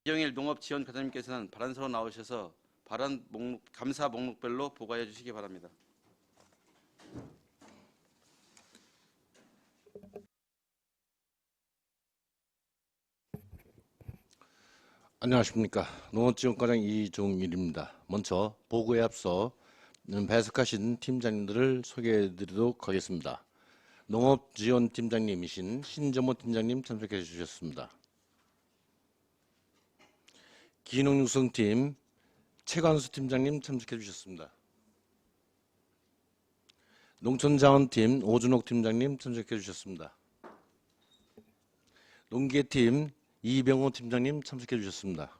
이정일 농업지원과장님께서는 발언서로 나오셔서 발언 감사 목록별로 보고해 주시기 바랍니다. 안녕하십니까. 농업지원과장 이종일입니다. 먼저 보고에 앞서 배석하신 팀장님들을 소개해 드리도록 하겠습니다. 농업지원팀장님이신 신정모 팀장님 참석해 주셨습니다. 기농육성팀 최관수 팀장님 참석해 주셨습니다. 농촌자원팀 오준옥 팀장님 참석해 주셨습니다. 농계팀 이병호 팀장님 참석해 주셨습니다.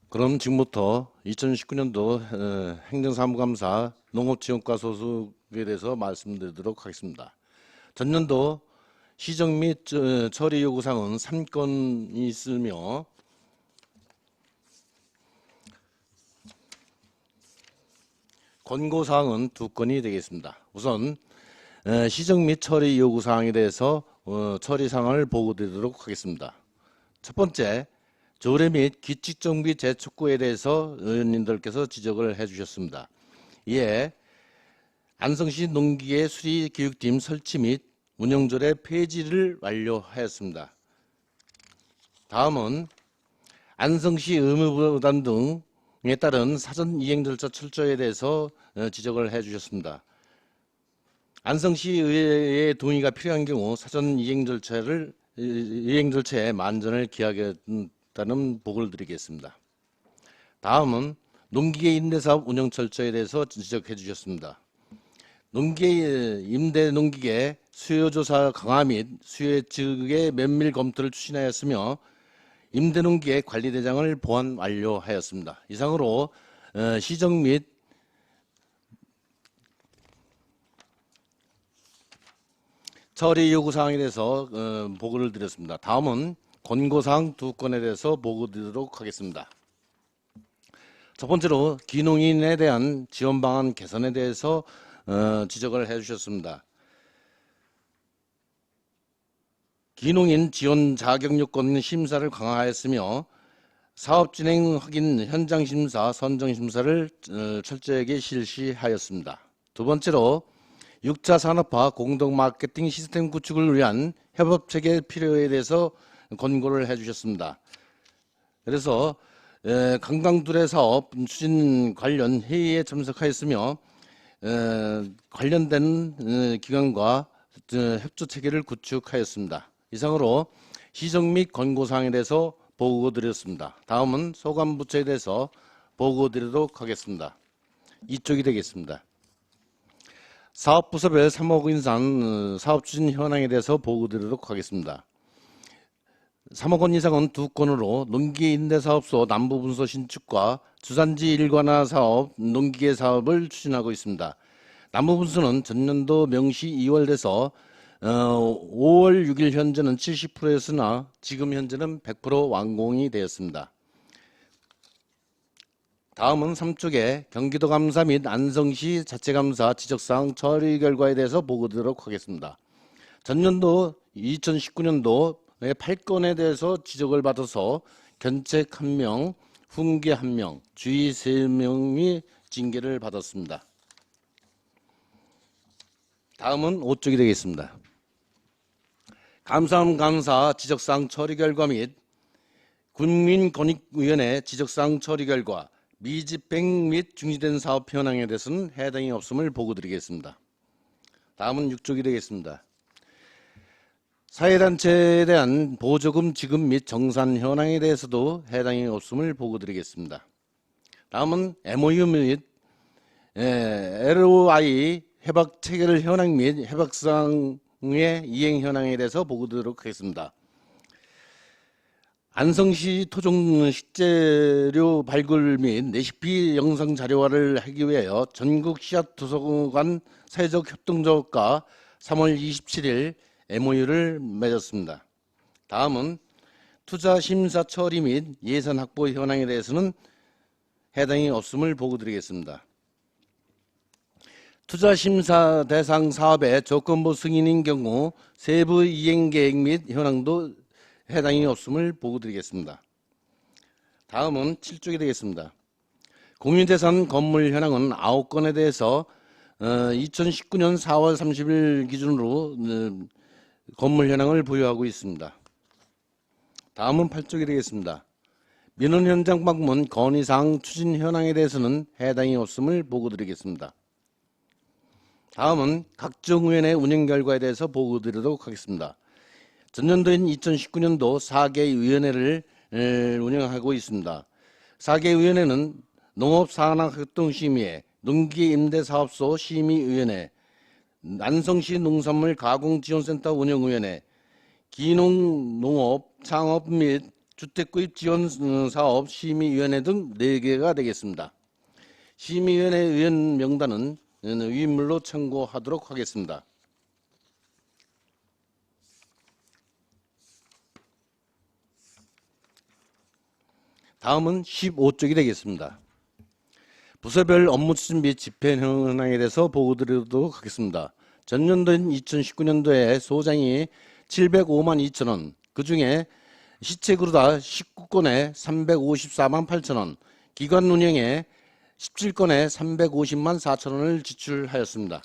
그럼 지금부터 2019년도 행정사무감사 농업지원과 소속에 대해서 말씀드리도록 하겠습니다. 전년도 시정 및 처리 요구사항은 3건이 있으며 권고사항은 2건이 되겠습니다. 우선 시정 및 처리 요구사항에 대해서 처리사항을 보고드리도록 하겠습니다. 첫 번째, 조례 및 규칙정비 재촉구에 대해서 의원님들께서 지적을 해주셨습니다. 이에 안성시 농기계 수리교육팀 설치 및 운영조례 폐지를 완료하였습니다. 다음은 안성시 의무부담 등에 따른 사전 이행 절차 철저에 대해서 지적을 해주셨습니다. 안성시 의회의 동의가 필요한 경우 사전 이행 절차에 만전을 기하겠다는 보고를 드리겠습니다. 다음은 농기계 임대사업 운영 철저에 대해서 지적해 주셨습니다. 임대 농기계 수요조사 강화 및 수요 예측의 면밀 검토를 추진하였으며 임대 농기계 관리대장을 보완 완료하였습니다. 이상으로 시정 및 처리 요구사항에 대해서 보고를 드렸습니다. 다음은 권고사항 2건에 대해서 보고드리도록 하겠습니다. 첫 번째로 기농인에 대한 지원방안 개선에 대해서 지적을 해주셨습니다. 기농인 지원 자격요건 심사를 강화하였으며 사업진행 확인 현장심사, 선정심사를 철저하게 실시하였습니다. 두 번째로 6차 산업화 공동 마케팅 시스템 구축을 위한 협업체계 필요에 대해서 권고를 해주셨습니다. 그래서 관광두레 사업 추진 관련 회의에 참석하였으며 관련된 기관과 협조체계를 구축하였습니다. 이상으로 시정 및 권고사항에 대해서 보고드렸습니다. 다음은 소관부처에 대해서 보고드리도록 하겠습니다. 이쪽이 되겠습니다. 사업부서별 3억 인상 사업추진 현황에 대해서 보고드리도록 하겠습니다. 3억 원 이상은 2건으로 농기계 임대사업소 남부분소 신축과 주산지 일관화 사업, 농기계 사업을 추진하고 있습니다. 남부분소는 전년도 명시 2월 돼서 5월 6일 현재는 70%였으나 지금 현재는 100% 완공이 되었습니다. 다음은 3쪽에 경기도감사 및 안성시 자체감사 지적사항 처리 결과에 대해서 보고드리도록 하겠습니다. 전년도 2019년도에 8건에 대해서 지적을 받아서 견책 1명, 훈계 1명, 주의 3명이 징계를 받았습니다. 다음은 5쪽이 되겠습니다. 감사원 감사 지적사항 처리 결과 및 국민권익위원회 지적사항 처리 결과 미집행 및 중지된 사업 현황에 대해서는 해당이 없음을 보고드리겠습니다. 다음은 6쪽이 되겠습니다. 사회단체에 대한 보조금 지급 및 정산 현황에 대해서도 해당이 없음을 보고드리겠습니다. 다음은 MOU 및 LOI 협약 체결 현황 및 협약사항의 이행 현황에 대해서 보고드리도록 하겠습니다. 안성시 토종 식재료 발굴 및 레시피 영상 자료화를 하기 위하여 전국 씨앗 도서관 사회적 협동조합과 3월 27일 MOU를 맺었습니다. 다음은 투자 심사 처리 및 예산 확보 현황에 대해서는 해당이 없음을 보고드리겠습니다. 투자 심사 대상 사업의 조건부 승인인 경우 세부 이행 계획 및 현황도 해당이 없음을 보고드리겠습니다. 다음은 7쪽이 되겠습니다. 공유재산 건물 현황은 9건에 대해서 2019년 4월 30일 기준으로 건물 현황을 보유하고 있습니다. 다음은 8쪽이 되겠습니다. 민원 현장 방문 건의사항 추진 현황에 대해서는 해당이 없음을 보고드리겠습니다. 다음은 각종 위원회 운영 결과에 대해서 보고드리도록 하겠습니다. 전년도인 2019년도 4개 위원회를 운영하고 있습니다. 4개 위원회는 농업산학협동심의회, 농기임대사업소 심의위원회, 난성시 농산물 가공지원센터 운영위원회, 기농농업 창업 및 주택구입 지원사업 심의위원회 등 4개가 되겠습니다. 심의위원회 위원 명단은 위인물로 참고하도록 하겠습니다. 다음은 15쪽이 되겠습니다. 부서별 업무 추진 및 집행 현황에 대해서 보고드리도록 하겠습니다. 전년도인 2019년도에 소장이 705만 2천원, 그 중에 시책으로다 19건에 354만 8천원, 기관 운영에 17건에 350만 4천원을 지출하였습니다.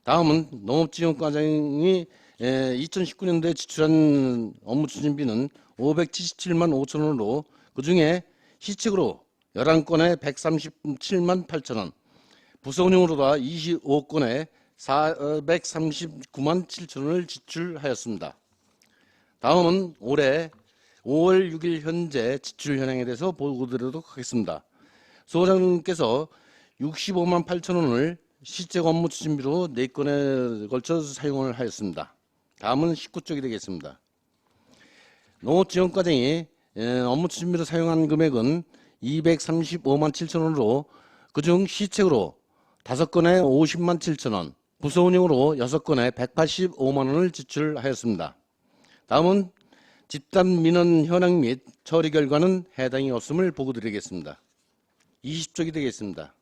다음은 농업지원과장이 2019년도에 지출한 업무 추진비는 577만 5천원으로 그 중에 시책으로 11건에 137만 8천원, 부서운영으로다 25건에 439만 7천원을 지출하였습니다. 다음은 올해 5월 6일 현재 지출 현황에 대해서 보고드리도록 하겠습니다. 소장님께서 65만 8천원을 시책 업무 추진비로 4건에 걸쳐 사용을 하였습니다. 다음은 19쪽이 되겠습니다. 농업지원과장이 업무 추진비로 사용한 금액은 235만 7천원으로 그중 시책으로 5건에 50만 7천원, 부서운영으로 6건에 185만원을 지출하였습니다. 다음은 집단 민원 현황 및 처리 결과는 해당이 없음을 보고드리겠습니다. 20쪽이 되겠습니다.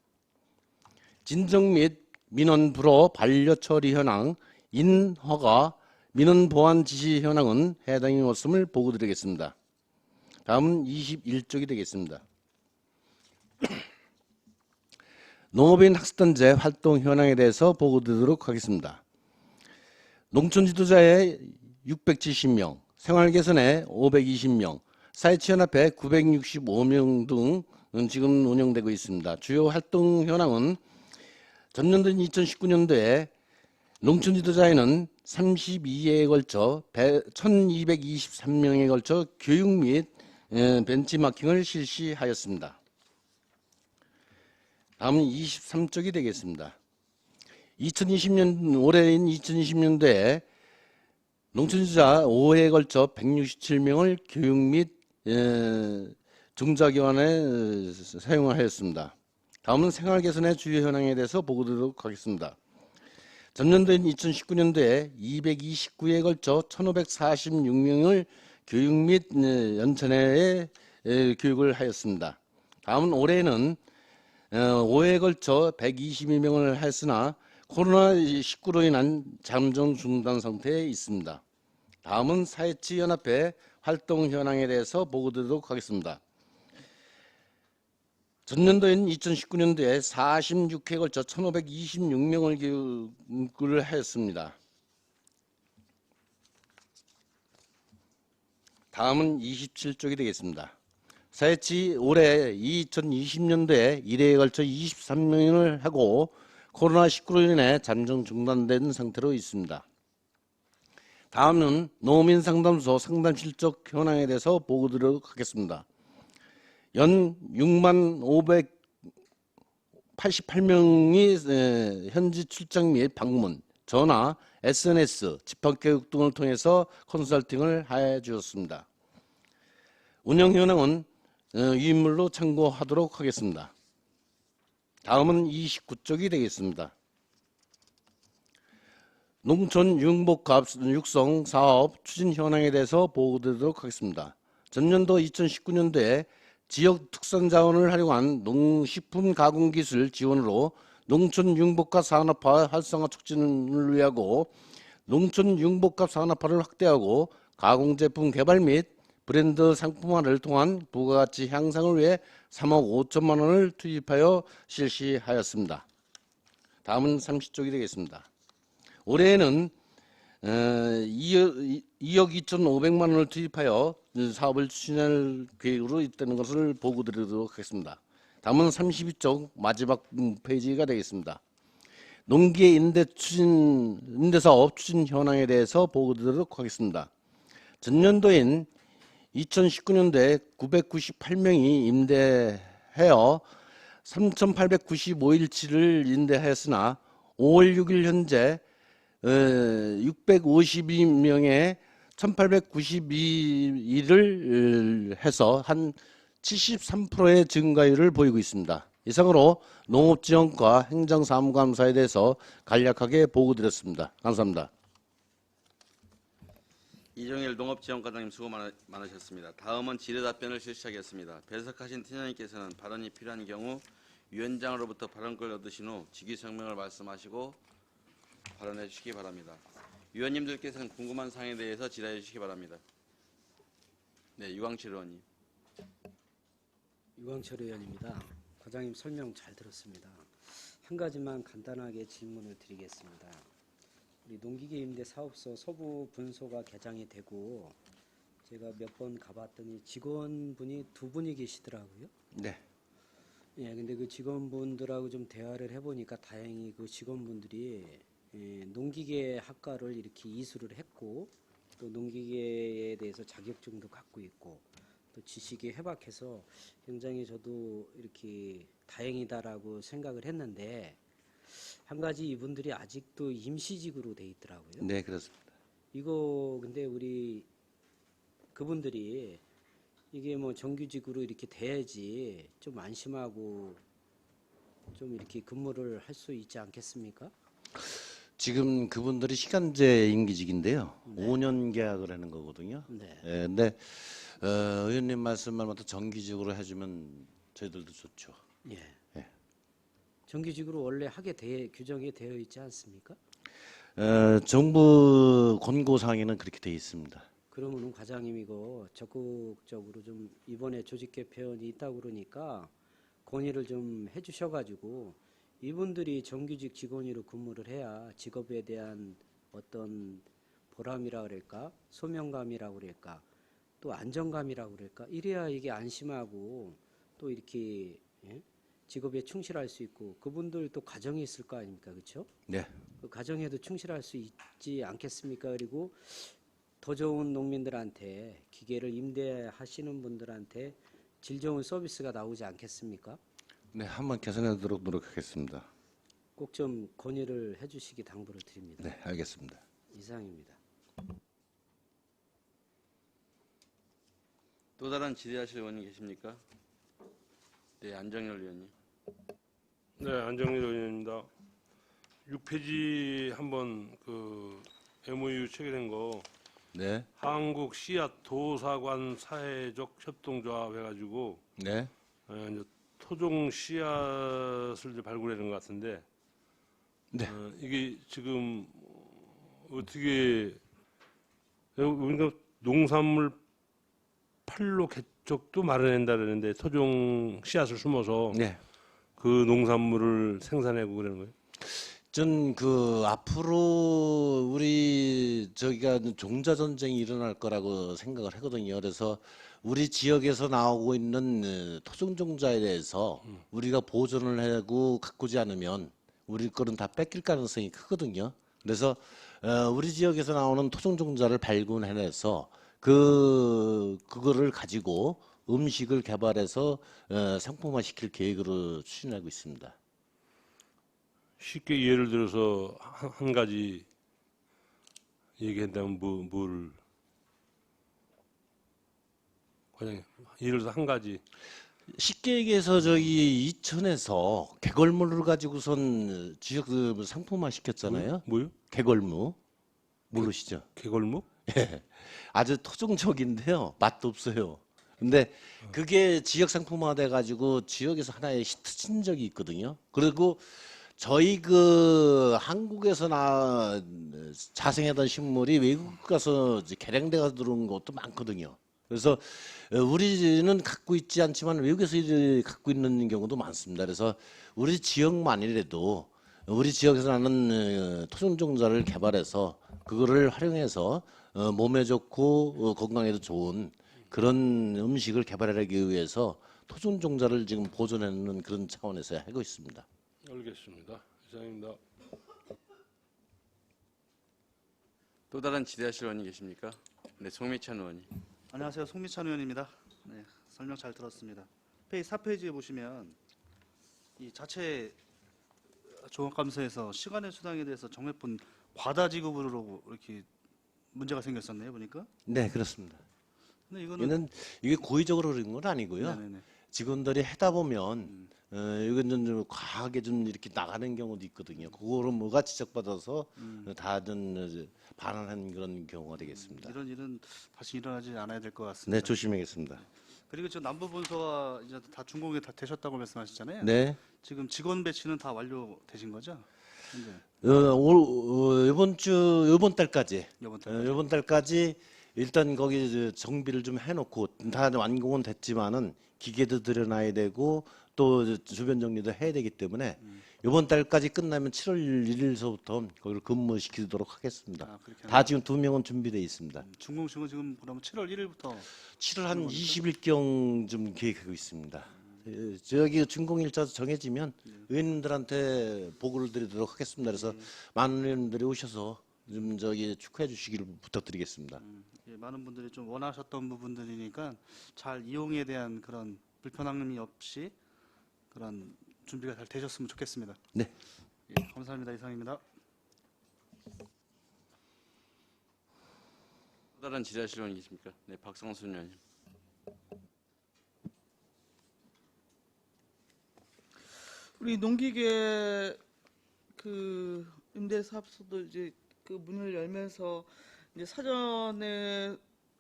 진정 및 민원 불허 반려 처리 현황, 인허가, 민원 보완 지시 현황은 해당이 없음을 보고드리겠습니다. 다음은 21쪽이 되겠습니다. 농업인 학습단체 활동 현황에 대해서 보고드리도록 하겠습니다. 농촌지도자에 670명, 생활개선에 520명, 사회치연합회 965명 등 지금 운영되고 있습니다. 주요 활동 현황은 전년도인 2019년도에 농촌지도자에는 32회에 걸쳐 1223명에 걸쳐 교육 및 벤치마킹을 실시하였습니다. 다음은 23쪽이 되겠습니다. 2020년 올해인 2020년도에 농촌지도자 5회에 걸쳐 167명을 교육 및 중자기관에 사용하였습니다. 다음은 생활개선의 주요 현황에 대해서 보고드리도록 하겠습니다. 전년도인 2019년도에 229회에 걸쳐 1546명을 교육 및 연천회에 교육을 하였습니다. 다음은 올해는 5회에 걸쳐 122명을 하였으나 코로나19로 인한 잠정 중단 상태에 있습니다. 다음은 사회치연합회 활동 현황에 대해서 보고드리도록 하겠습니다. 전년도인 2019년도에 46회에 걸쳐 1526명을 교육을 하였습니다. 다음은 27쪽이 되겠습니다. 사회치 올해 2020년도에 1회에 걸쳐 23명을 하고 코로나19로 인해 잠정 중단된 상태로 있습니다. 다음은 농민상담소 상담실적 현황에 대해서 보고드리도록 하겠습니다. 연 6만 588명이 현지 출장 및 방문, 전화, SNS, 집합교육 등을 통해서 컨설팅을 해주었습니다. 운영 현황은 위인물로 참고하도록 하겠습니다. 다음은 29쪽이 되겠습니다. 농촌 융복합 육성 사업 추진 현황에 대해서 보고드리도록 하겠습니다. 전년도 2019년도에 지역 특산 자원을 활용한 농식품 가공 기술 지원으로 농촌 융복합 산업화 활성화 촉진을 위하고 농촌 융복합 산업화를 확대하고 가공 제품 개발 및 브랜드 상품화를 통한 부가가치 향상을 위해 3억 5천만 원을 투입하여 실시하였습니다. 다음은 30쪽이 되겠습니다. 올해에는 2억 2,500만 원을 투입하여 사업을 추진할 계획으로 있다는 것을 보고드리도록 하겠습니다. 다음은 32쪽 마지막 페이지가 되겠습니다. 농기 임대사업 추진 현황에 대해서 보고드리도록 하겠습니다. 전년도인 2019년도에 998명이 임대하여 3,895일치를 임대하였으나 5월 6일 현재 652명의 1,892일을 해서 한 73%의 증가율을 보이고 있습니다. 이상으로 농업지원과 행정사무감사에 대해서 간략하게 보고드렸습니다. 감사합니다. 이종일 농업지원과장님 수고 많으셨습니다. 다음은 질의답변을 실시하겠습니다. 배석하신 팀장님께서는 발언이 필요한 경우 위원장으로부터 발언권을 얻으신 후 직위성명을 말씀하시고 발언해 주시기 바랍니다. 위원님들께서는 궁금한 사항에 대해서 질의해 주시기 바랍니다. 네, 유광철 의원님. 유광철 의원입니다. 과장님 설명 잘 들었습니다. 한 가지만 간단하게 질문을 드리겠습니다. 우리 농기계 임대 사업소 서부 분소가 개장이 되고 제가 몇 번 가봤더니 직원분이 2분이 계시더라고요. 네. 예, 근데 그 직원분들하고 좀 대화를 해보니까 다행히 그 직원분들이 농기계 학과를 이렇게 이수를 했고 또 농기계에 대해서 자격증도 갖고 있고 또 지식이 해박해서 굉장히 저도 이렇게 다행이다라고 생각을 했는데 한 가지 이분들이 아직도 임시직으로 돼 있더라고요. 네, 그렇습니다. 이거 근데 우리 그분들이 이게 뭐 정규직으로 이렇게 돼야지 좀 안심하고 좀 이렇게 근무를 할 수 있지 않겠습니까? 지금 그분들이 시간제 임기직인데요. 네. 5년 계약을 하는 거거든요. 네. 예, 근데 의원님 말씀만 맞다 정기직으로 해주면 저희들도 좋죠. 예. 예. 정규직으로 원래 규정이 되어 있지 않습니까? 정부 권고사항에는 그렇게 되어 있습니다. 그러면은 과장님 이거 적극적으로 좀 이번에 조직 개편이 있다고 그러니까 건의를 좀 해주셔가지고 이분들이 정규직 직원으로 근무를 해야 직업에 대한 어떤 보람이라 그럴까, 소명감이라고 그럴까, 또 안정감이라고 그럴까, 이래야 이게 안심하고 또 이렇게 직업에 충실할 수 있고 그분들 또 가정이 있을 거 아닙니까, 그렇죠? 네. 그 가정에도 충실할 수 있지 않겠습니까? 그리고 더 좋은 농민들한테 기계를 임대하시는 분들한테 질 좋은 서비스가 나오지 않겠습니까? 네, 한번 개선하도록 노력하겠습니다. 꼭 좀 건의를 해주시기 당부를 드립니다. 네, 알겠습니다. 이상입니다. 또 다른 질의하실 의원님 계십니까? 네, 안정열 의원님. 네, 안정일 의원입니다. 6페이지 한번 그 MOU 체결한 거 네, 한국 씨앗 도사관 사회적 협동조합 해가지고 네, 이제 토종 씨앗을 이제 발굴하는 것 같은데 네. 이게 지금 어떻게 우리가 농산물 판로 개척도 마련한다 그러는데 토종 씨앗을 심어서 네. 그 농산물을 생산하고 그러는 거예요? 전 앞으로 우리 저기가 종자 전쟁이 일어날 거라고 생각을 하거든요. 그래서 우리 지역에서 나오고 있는 토종 종자에 대해서 우리가 보존을 하고 가꾸지 않으면 우리 거는 다 뺏길 가능성이 크거든요. 그래서 우리 지역에서 나오는 토종 종자를 발굴해내서 그거를 가지고 음식을 개발해서 상품화 시킬 계획으로 추진하고 있습니다. 쉽게 예를 들어서 한 가지 얘기한다면 뭘 과장님 예를 들어서 한 가지 쉽게 얘기해서 저기 이천에서 개걸무를 가지고선 지역 상품화 시켰잖아요. 뭐요? 개걸무 모르시죠? 개걸무? 예, 아주 토종적인데요. 맛도 없어요. 근데 그게 지역 상품화 돼 가지고 지역에서 하나의 히트 친 적이 있거든요. 그리고 저희 한국에서 자생하던 식물이 외국 가서 이제 개량돼가 들어온 것도 많거든요. 그래서 우리는 갖고 있지 않지만 외국에서 갖고 있는 경우도 많습니다. 그래서 우리 지역만이라도 우리 지역에서 나는 토종종자를 개발해서 그거를 활용해서 몸에 좋고 건강에도 좋은 그런 음식을 개발하기 위해서 토종종자를 지금 보존하는 그런 차원에서 하고 있습니다. 알겠습니다. 이상입니다. 또 다른 질의하실 의원이 계십니까? 네, 송미찬 의원님. 안녕하세요. 송미찬 의원입니다. 네, 설명 잘 들었습니다. 페이지 4페이지에 보시면 이 자체 종합감사에서 시간의 수당에 대해서 정액분 과다 지급으로 이렇게 문제가 생겼었네요. 보니까. 네, 그렇습니다. 근데 이거는 이게 고의적으로 그런 건 아니고요. 네네네. 직원들이 하다 보면 이건 좀 과하게 좀 이렇게 나가는 경우도 있거든요. 그거로 뭐가 지적받아서 다좀 반환한 그런 경우가 되겠습니다. 이런 일은 다시 일어나지 않아야 될 것 같습니다. 네, 조심하겠습니다. 그리고 저 남부 본서가 이제 다 준공이 다 되셨다고 말씀하셨잖아요. 네. 지금 직원 배치는 다 완료되신 거죠? 현재 이번 달까지 이번 달. 이번 달까지 일단 거기 이제 정비를 좀 해놓고 다 완공은 됐지만은 기계도 들여놔야 되고 또 주변 정리도 해야 되기 때문에 이번 달까지 끝나면 7월 1일서부터 거기를 근무시키도록 하겠습니다. 아, 그렇게 다 지금 2명은 준비되어 있습니다. 준공식은 지금 그러면 7월 1일부터 7월 한 20일경 좀 계획하고 있습니다. 저기 준공 일자 정해지면 의원님들한테 보고를 드리도록 하겠습니다. 그래서 많은 의원님들이 오셔서 좀 저기 축하해 주시기를 부탁드리겠습니다. 예, 많은 분들이 좀 원하셨던 부분들이니까 잘 이용에 대한 그런 불편함이 없이 그런 준비가 잘 되셨으면 좋겠습니다. 네. 예, 감사합니다. 이상입니다. 또 다른 질의하실 의원이 계십니까? 네, 박성순 의원님. 우리 농기계 그 임대사업소도 이제 그 문을 열면서 이제 사전에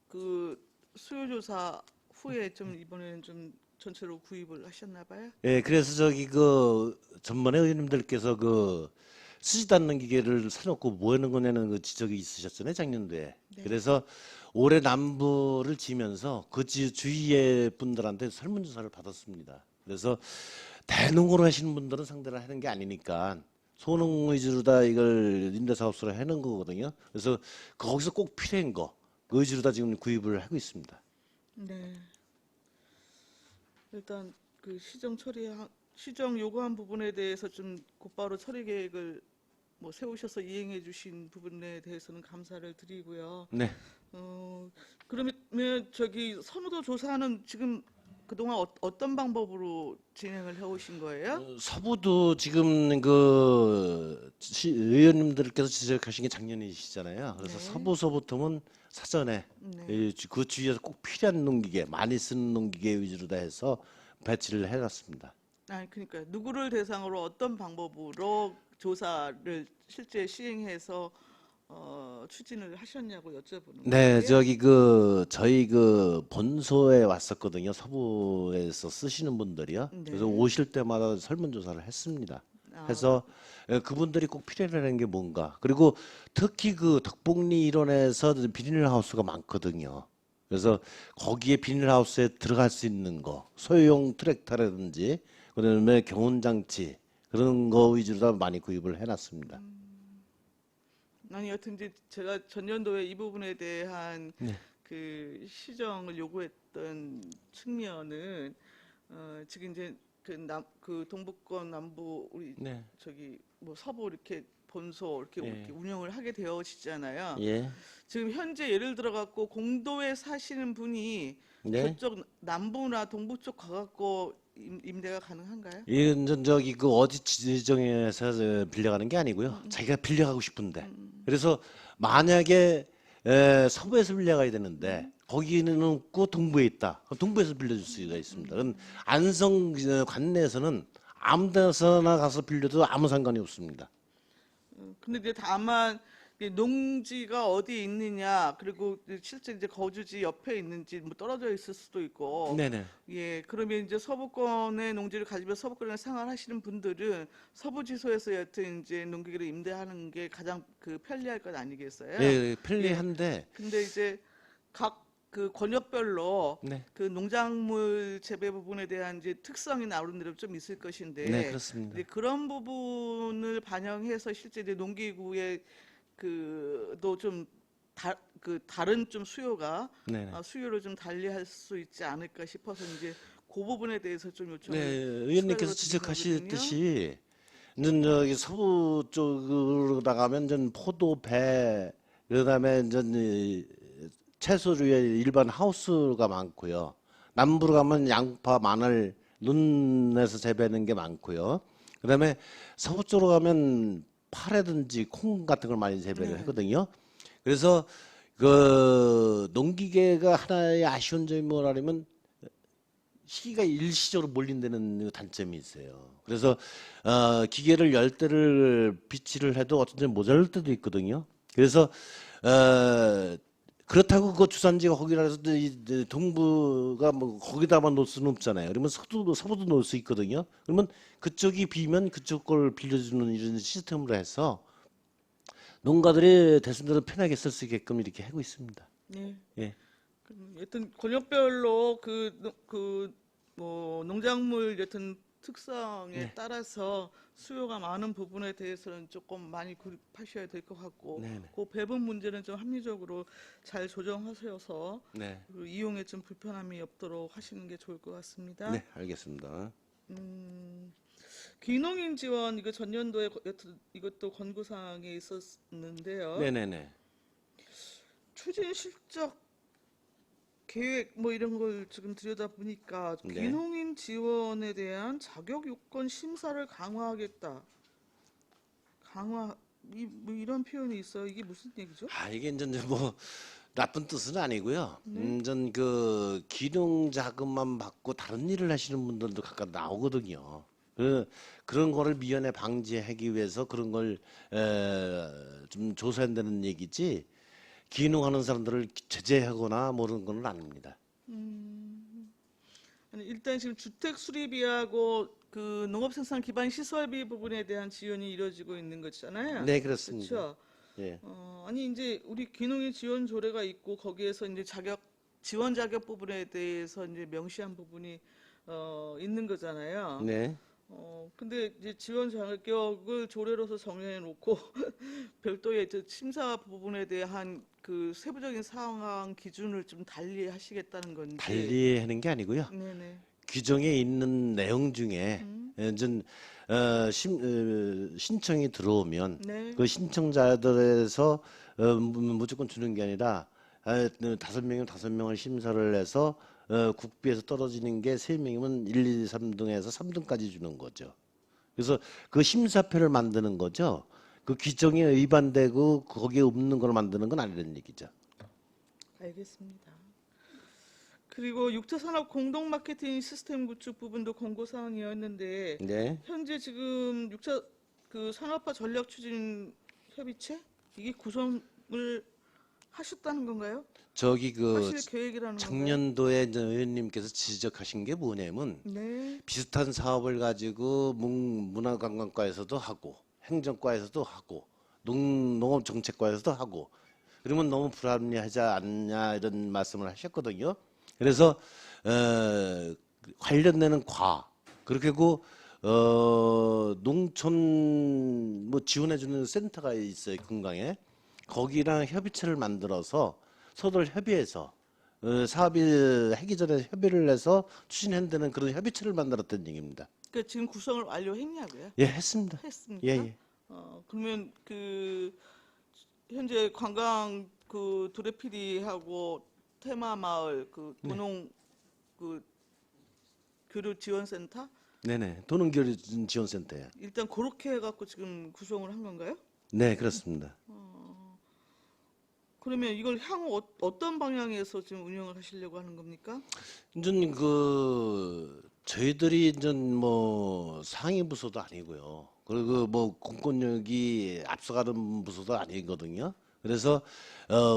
그 수요조사 후에 좀 이번에는 좀 전체로 구입을 하셨나 봐요. 예, 그래서 저기 전번에 의원님들께서 쓰지도 않는 기계를 사놓고 뭐 하는 거냐는 지적이 있으셨잖아요, 작년도에. 네. 그래서 올해 남부를 지면서 주위의 분들한테 설문조사를 받았습니다. 그래서 대농으로 하시는 분들은 상대를 하는 게 아니니까 소농 위주로 다 이걸 임대사업소로 해놓은 거거든요. 그래서 거기서 꼭 필요한 거 위주로 다 지금 구입을 하고 있습니다. 네. 일단 그 시정 요구한 부분에 대해서 좀 곧바로 처리 계획을 뭐 세우셔서 이행해 주신 부분에 대해서는 감사를 드리고요. 네. 그러면 저기 선호도 조사는 지금 그동안 어떤 방법으로 진행을 해오신 거예요? 서부도 지금 의원님들께서 지적하신 게 작년이시잖아요. 그래서 네. 서부서부터는 사전에 네. 그 주위에서 꼭 필요한 농기계, 많이 쓰는 농기계 위주로 다 해서 배치를 해놨습니다. 아니 그러니까 누구를 대상으로 어떤 방법으로 조사를 실제 시행해서 추진을 하셨냐고 여쭤보는 네, 거예요. 저기 저희 본소에 왔었거든요. 서부에서 쓰시는 분들이요. 네. 그래서 오실 때마다 설문조사를 했습니다. 아. 해서 그분들이 꼭 필요하는 게 뭔가. 그리고 특히 덕봉리 일원에서 비닐하우스가 많거든요. 그래서 거기에 비닐하우스에 들어갈 수 있는 거, 소형 트랙터라든지 그다음에 경운장치 그런 거 위주로 다 많이 구입을 해놨습니다. 아니 여튼 이제 제가 전년도에 이 부분에 대한 네. 그 시정을 요구했던 측면은 지금 이제 그 동북권 남부 우리 네. 저기 뭐 서부 이렇게 본소 이렇게, 예. 이렇게 운영을 하게 되어지잖아요. 예. 지금 현재 예를 들어 갖고 공도에 사시는 분이 네. 저쪽 남부나 동부 쪽 가갖고 임대가 가능한가요? 이건 저기 어디 지정에서 빌려가는 게 아니고요. 자기가 빌려가고 싶은데. 그래서 만약에 서부에서 빌려가야 되는데 거기는 없고 동부에 있다. 그럼 동부에서 빌려줄 수가 있습니다. 그럼 안성 관내에서는 아무 데서나 가서 빌려도 아무 상관이 없습니다. 근데 이제 다만 이게 농지가 어디 있느냐, 그리고 실제 이제 거주지 옆에 있는지 뭐 떨어져 있을 수도 있고, 네네. 예, 그러면 이제 서부권의 농지를 가지며 서부권에 생활하시는 분들은 서부지소에서 여튼 이제 농기계를 임대하는 게 가장 그 편리할 것 아니겠어요? 예, 편리한데. 근데 이제 각 그 권역별로 네. 그 농작물 재배 부분에 대한 이제 특성이 나름대로 좀 있을 것인데, 네, 그렇습니다. 이제 그런 부분을 반영해서 실제 이제 농기구의 그도 좀 다른 좀 수요가 네네. 수요를 좀 달리할 수 있지 않을까 싶어서 이제 그 부분에 대해서 좀 네, 요청을 의원님께서 추가로 드린 거거든요. 지적하셨듯이 는 저기 서부 쪽으로 나가면 전 포도, 배, 그다음에 전 채소류의 일반 하우스가 많고요. 남부로 가면 양파, 마늘, 눈에서 재배하는 게 많고요. 그다음에 서부 쪽으로 가면 파라든지 콩 같은 걸 많이 재배를 네. 하거든요. 그래서 그 농기계가 하나의 아쉬운 점이 뭐라면 시기가 일시적으로 몰린다는 단점이 있어요. 그래서 기계를 열 대를 비치를 해도 어떤 때 모자랄 때도 있거든요. 그래서 그렇다고 그 주산지가 거기라 해서 이 동부가 뭐 거기다만 놓을 수는 없잖아요. 그러면 서부도 놓을 수 있거든요. 그러면 그쪽이 비면 그쪽 걸 빌려주는 이런 시스템으로 해서 농가들이 대선대로 편하게 쓸 수 있게끔 이렇게 하고 있습니다. 네. 예. 여튼 권역별로 뭐 농작물 여튼 특성에 네. 따라서 수요가 많은 부분에 대해서는 조금 많이 구입하셔야 될 것 같고, 네네. 그 배분 문제는 좀 합리적으로 잘 조정하셔서 네. 그 이용에 좀 불편함이 없도록 하시는 게 좋을 것 같습니다. 네, 알겠습니다. 귀농인 지원 이거 전년도에 여튼 이것도 권고사항에 있었는데요. 네네네. 추진 실적 계획 뭐 이런 걸 지금 들여다 보니까 네. 귀농인 지원에 대한 자격 요건 심사를 강화하겠다. 뭐 이런 표현이 있어요. 이게 무슨 얘기죠? 이게 이제 뭐 나쁜 뜻은 아니고요. 전 그 기농 자금만 받고 다른 일을 하시는 분들도 가끔 나오거든요. 그런 거를 미연에 방지하기 위해서 그런 걸 좀 조사한다는 얘기지. 기농하는 사람들을 제재하거나 모르는 건 아닙니다. 아니, 일단 지금 주택 수리비하고 그 농업생산 기반 시설비 부분에 대한 지원이 이루어지고 있는 거잖아요. 네, 그렇습니다. 그렇죠. 예. 아니 이제 우리 귀농인 지원 조례가 있고 거기에서 이제 지원 자격 부분에 대해서 이제 명시한 부분이 있는 거잖아요. 네. 근데 이제 지원 자격을 조례로서 정해 놓고 별도의 이제 심사 부분에 대한 그 세부적인 상황 기준을 좀 달리 하시겠다는 건지. 달리하는 게 아니고요. 네네. 규정에 있는 내용 중에 신청이 들어오면 네. 그 신청자들에서 무조건 주는 게 아니라 5명이면 5명을 심사를 해서 국비에서 떨어지는 게 3명이면 1, 2, 3등에서 3등까지 주는 거죠. 그래서 그 심사표를 만드는 거죠. 그 규정에 위반되고 거기에 없는 걸 만드는 건 아니라는 얘기죠. 알겠습니다. 그리고 육체산업 공동 마케팅 시스템 구축 부분도 권고 사항이었는데 네. 현재 지금 그 산업화 전략 추진 협의체 이게 구성을 하셨다는 건가요? 저기 그 하실 계획이라는 건가요? 작년도에 이제 의원님께서 지적하신 게 뭐냐면 네. 비슷한 사업을 가지고 문화관광과에서도 하고 행정과에서도 하고 농업정책과에서도 하고 그러면 너무 불합리하지 않냐 이런 말씀을 하셨거든요. 그래서 관련되는 과 그렇게 하고 농촌 뭐 지원해주는 센터가 있어요 금강에 거기랑 협의체를 만들어서 서로 협의해서 사업이 하기 전에 협의를 해서 추진한다는 그런 협의체를 만들었던 얘기입니다. 그러니까 지금 구성을 완료했냐고요? 예, 했습니다. 했습니까? 예, 예. 그러면 그 현재 관광 그 도래피디하고 테마 마을 그 도농 그 교류 지원센터 네네. 도농교류 지원센터에. 일단 그렇게 해갖고 지금 구성을 한 건가요? 네, 그렇습니다. 그러면 이걸 향후 어떤 방향에서 지금 운영을 하시려고 하는 겁니까? 이제 그 저희들이 이제 뭐 상위 부서도 아니고요. 그리고 뭐 공권력이 앞서가는 부서도 아니거든요. 그래서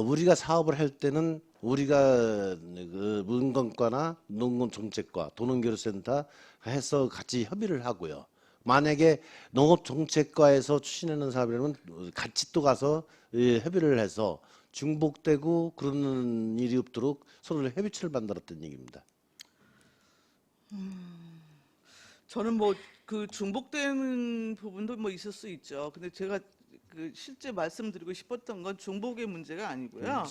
우리가 사업을 할 때는 우리가 그 문건과나 농업정책과 도농교류센터 해서 같이 협의를 하고요. 만약에 농업정책과에서 추진하는 사업이라면 같이 또 가서 협의를 해서 중복되고 그러는 일이 없도록 서로 협의체를 만들었던 얘기입니다. 저는 뭐 그 중복되는 부분도 뭐 있을 수 있죠. 근데 제가 그 실제 말씀드리고 싶었던 건 중복의 문제가 아니고요.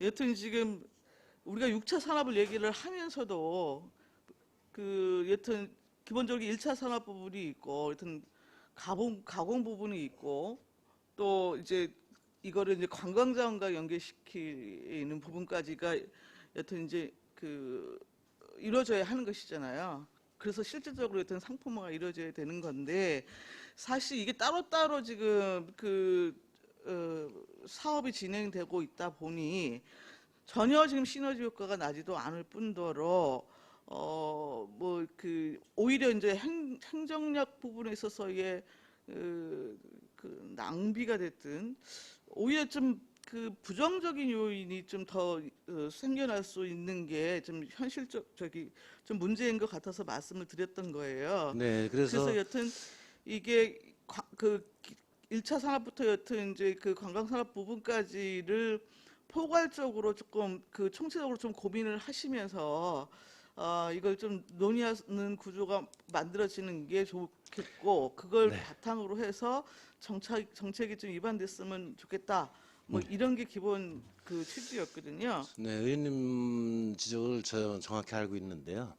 여튼 지금 우리가 6차 산업을 얘기를 하면서도 그 여튼 기본적으로 1차 산업 부분이 있고 여튼 가공 부분이 있고 또 이제 이거를 이제 관광자원과 연계시키는 부분까지가 여튼 이제 그 이루어져야 하는 것이잖아요. 그래서 실질적으로 어떤 상품화가 이루어져야 되는 건데 사실 이게 따로따로 지금 그 사업이 진행되고 있다 보니 전혀 지금 시너지 효과가 나지도 않을 뿐더러 뭐 그 오히려 이제 행정력 부분에 있어서의 그 낭비가 됐든 오히려 좀 그 부정적인 요인이 좀 더 생겨날 수 있는 게 좀 현실적이 좀 문제인 것 같아서 말씀을 드렸던 거예요. 네, 그래서 여튼 이게 그 1차 산업부터 여튼 이제 그 관광산업 부분까지를 포괄적으로 조금 그 총체적으로 좀 고민을 하시면서 이걸 좀 논의하는 구조가 만들어지는 게 좋겠고 그걸 바탕으로 해서 정책이 좀 위반됐으면 좋겠다. 뭐 이런 게 기본 그 취지였거든요. 네, 의원님 지적을 저 정확히 알고 있는데요.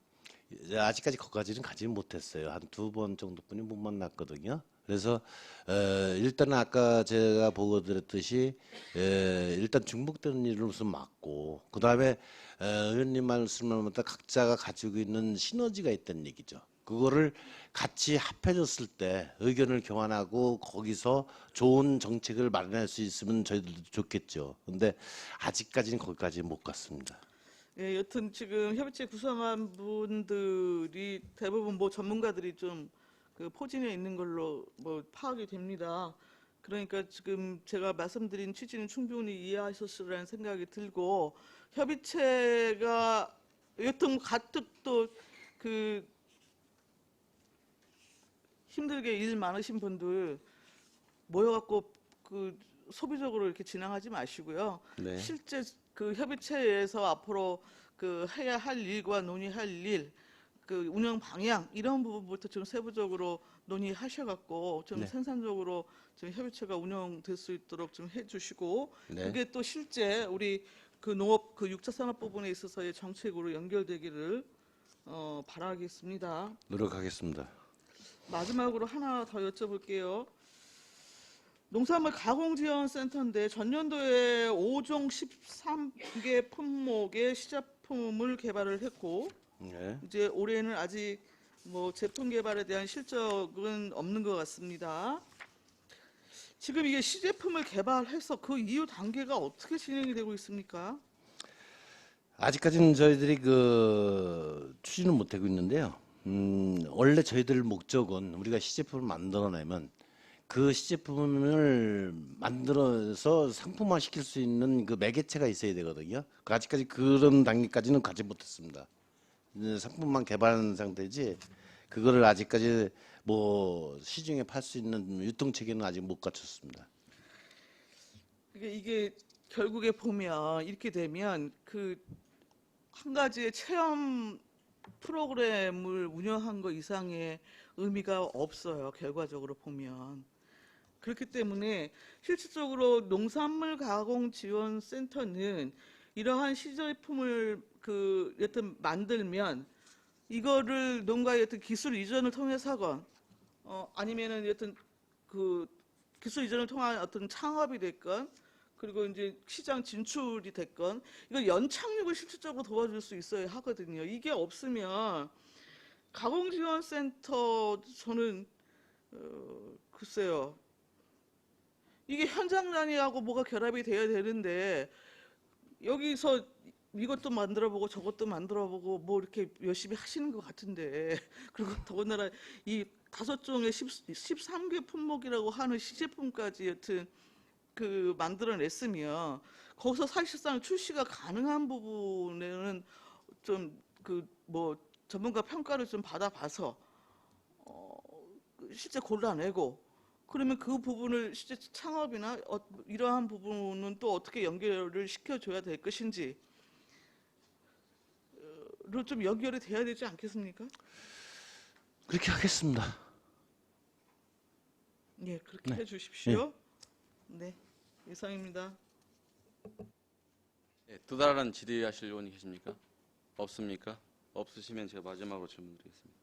이제 아직까지 거기까지는 가지 못했어요. 한 2번 정도뿐이 못 만났거든요. 그래서 일단은 아까 제가 보고 드렸듯이 일단 중복되는 일을 우선 막고 그 다음에 의원님 말씀을 맞다 각자가 가지고 있는 시너지가 있다는 얘기죠. 그거를 같이 합해졌을 때 의견을 교환하고 거기서 좋은 정책을 마련할 수 있으면 저희들도 좋겠죠. 근데 아직까지는 거기까지 못 갔습니다. 예, 여튼 지금 협의체 구성한 분들이 대부분 뭐 전문가들이 좀 그 포진해 있는 걸로 뭐 파악이 됩니다. 그러니까 지금 제가 말씀드린 취지는 충분히 이해하셨으리라는 생각이 들고 협의체가 여튼 가뜩 또 그 힘들게 일 많으신 분들 모여갖고 그 소비적으로 이렇게 진행하지 마시고요. 네. 실제 그 협의체에서 앞으로 그 해야 할 일과 논의할 일, 그 운영 방향 이런 부분부터 좀 세부적으로 논의하셔갖고 좀 네. 생산적으로 좀 협의체가 운영될 수 있도록 좀 해주시고 네. 그게 또 실제 우리 그 농업 그 6차 산업 부분에 있어서의 정책으로 연결되기를 바라겠습니다. 노력하겠습니다. 마지막으로 하나 더 여쭤볼게요. 농산물 가공지원센터인데 전년도에 5종 13개 품목의 시제품을 개발을 했고 네. 이제 올해는 아직 뭐 제품 개발에 대한 실적은 없는 것 같습니다. 지금 이게 시제품을 개발해서 그 이후 단계가 어떻게 진행이 되고 있습니까? 아직까지는 저희들이 그 추진을 못 하고 있는데요. 원래 저희들 목적은 우리가 시제품을 만들어내면 그 시제품을 만들어서 상품화 시킬 수 있는 그 매개체가 있어야 되거든요. 아직까지 그런 단계까지는 가지 못했습니다. 상품만 개발하는 상태지 그거를 아직까지 뭐 시중에 팔 수 있는 유통 체계는 아직 못 갖췄습니다. 이게 결국에 보면 이렇게 되면 그 한 가지의 체험 프로그램을 운영한 거 이상의 의미가 없어요. 결과적으로 보면. 그렇기 때문에 실질적으로 농산물 가공 지원 센터는 이러한 시제품을 그 여튼 만들면 이거를 농가의 어떤 기술 이전을 통해서 하건 아니면은 여튼 그 기술 이전을 통한 어떤 창업이 됐건 그리고 이제 시장 진출이 됐건 이걸 연착륙을 실질적으로 도와줄 수 있어야 하거든요. 이게 없으면 가공지원센터 저는 글쎄요. 이게 현장 단위하고 뭐가 결합이 돼야 되는데 여기서 이것도 만들어보고 저것도 만들어보고 뭐 이렇게 열심히 하시는 것 같은데 그리고 더군다나 이 5종의 13개 품목이라고 하는 시제품까지 여튼 그 만들어냈으면 거기서 사실상 출시가 가능한 부분에는 좀 그 뭐 전문가 평가를 좀 받아봐서 실제 골라내고 그러면 그 부분을 실제 창업이나 이러한 부분은 또 어떻게 연결을 시켜줘야 될 것인지 를 좀 연결이 돼야 되지 않겠습니까? 그렇게 하겠습니다. 예, 그렇게 해주십시오. 네, 이상입니다. 예, 또 다른 질의하실 의원이 계십니까? 없습니까? 없으시면 제가 마지막으로 질문드리겠습니다.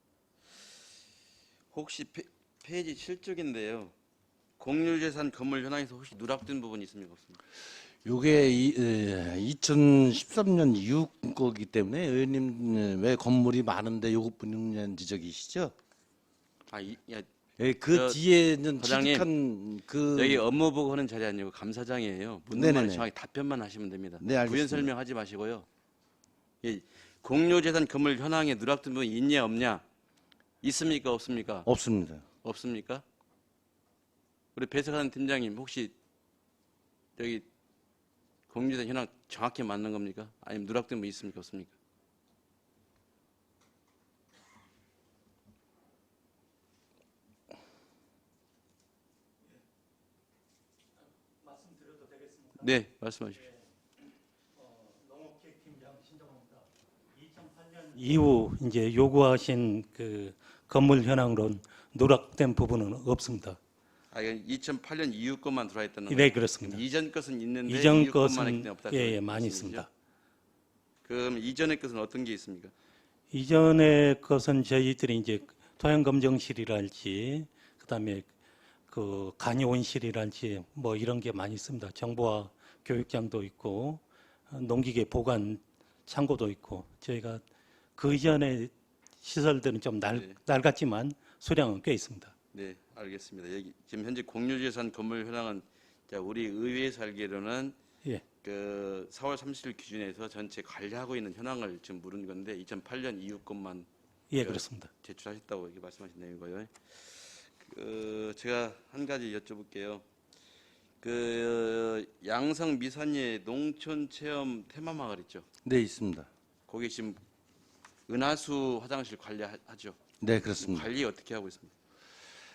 혹시 페이지 7쪽인데요. 공유재산 건물 현황에서 혹시 누락된 부분이 있습니까? 없습니까? 요게 2013년 이후 거기 때문에 의원님 왜 건물이 많은데 요것뿐이냐는 지적이시죠? 예, 그 뒤에는 과장님, 취득한 그 여기 업무보고 하는 자리 아니고 감사장이에요. 묻는 말 정확히 답변만 하시면 됩니다. 네, 알겠습니다. 부연 설명하지 마시고요. 예, 공유재산 건물 현황에 누락된 부분이 있냐 없냐? 있습니까 없습니까? 없습니다. 없습니까? 우리 배석하는 팀장님 혹시 여기 공유재산 현황 정확히 맞는 겁니까? 아니면 누락된 부 있습니까 없습니까? 네, 말씀하십시오. 이후 이제 요구하신 그 건물 현황으로 누락된 부분은 없습니다. 이건 2008년 이후 것만 들어와 있다는 거예요? 네, 그렇습니다. 이전 것은 있는데 이전 이후 것만 것은 있는 없다. 많이 말씀이시죠? 있습니다. 그럼 이전의 것은 어떤 게 있습니까? 이전의 것은 저희들이 이제 토양검정실이랄지 그다음에 그 간이온실이랄지 뭐 이런 게 많이 있습니다. 정보화 교육장도 있고 농기계 보관 창고도 있고 저희가 그 이전의 시설들은 좀 네. 낡았지만 수량은 꽤 있습니다. 네, 알겠습니다. 여기 지금 현재 공유재산 건물 현황은 우리 의회에서 알기로는 예. 그 4월 30일 기준에서 전체 관리하고 있는 현황을 지금 물은 건데 2008년 이후 것만 예, 그렇습니다. 제출하셨다고 이렇게 말씀하신 내용이고요. 제가 한 가지 여쭤볼게요. 그 양성 미산리에 농촌 체험 테마마을 있죠? 네, 있습니다. 거기 지금 은하수 화장실 관리하죠? 네, 그렇습니다. 관리 어떻게 하고 있습니까?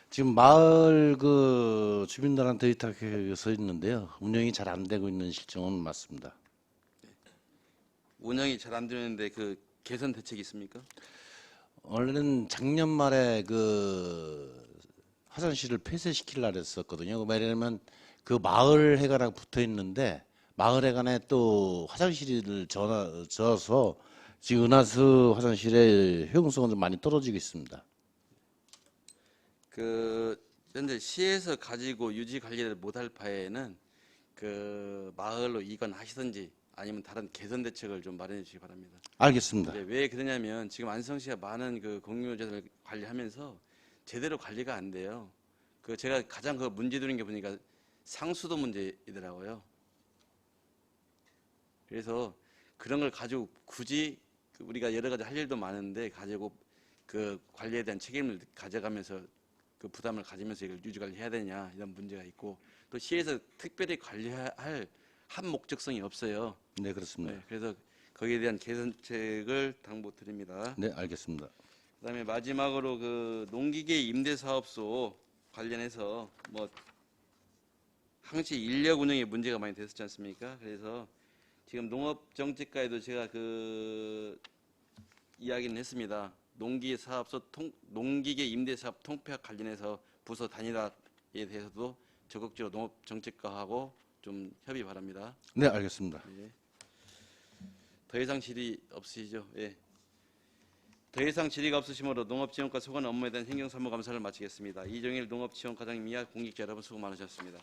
지금 마을 그 주민들한테 의탁해서 있는데요. 운영이 잘 안 되고 있는 실정은 맞습니다. 운영이 잘 안 되는데 그 개선 대책이 있습니까? 원래는 작년 말에 그 화장실을 폐쇄시키려고 했었거든요. 왜냐하면 그 마을 회관하고 붙어 있는데 마을 회관에 또 화장실을 져서 지금 은하수 화장실의 효용성은 좀 많이 떨어지고 있습니다. 그 현재 시에서 가지고 유지 관리를 못할 바에는 그 마을로 이관하시든지 아니면 다른 개선 대책을 좀 마련해 주시기 바랍니다. 알겠습니다. 왜 그러냐면 지금 안성시가 많은 그 공유재산을 관리하면서 제대로 관리가 안 돼요. 그 제가 가장 그 문제 되는 게 보니까 상수도 문제이더라고요. 그래서 그런 걸 가지고 굳이 우리가 여러 가지 할 일도 많은데 가지고 그 관리에 대한 책임을 가져가면서 그 부담을 가지면서 이걸 유지 관리해야 되냐 이런 문제가 있고 또 시에서 특별히 관리할 한 목적성이 없어요. 네, 그렇습니다. 네, 그래서 거기에 대한 개선책을 당부드립니다. 네, 알겠습니다. 그다음에 마지막으로 그 농기계 임대사업소 관련해서 뭐 항시 인력 운영에 문제가 많이 됐었지 않습니까? 그래서 지금 농업정책과에도 제가 그 이야기는 했습니다. 농기계 임대사업 통폐합 관련해서 부서 단일화에 대해서도 적극적으로 농업정책과하고 좀 협의 바랍니다. 네, 알겠습니다. 예. 더 이상 질의 없으시죠? 예. 더 이상 질의가 없으시므로 농업지원과 소관 업무에 대한 행정사무감사를 마치겠습니다. 이종일 농업지원과장님이야 공직자 여러분 수고 많으셨습니다.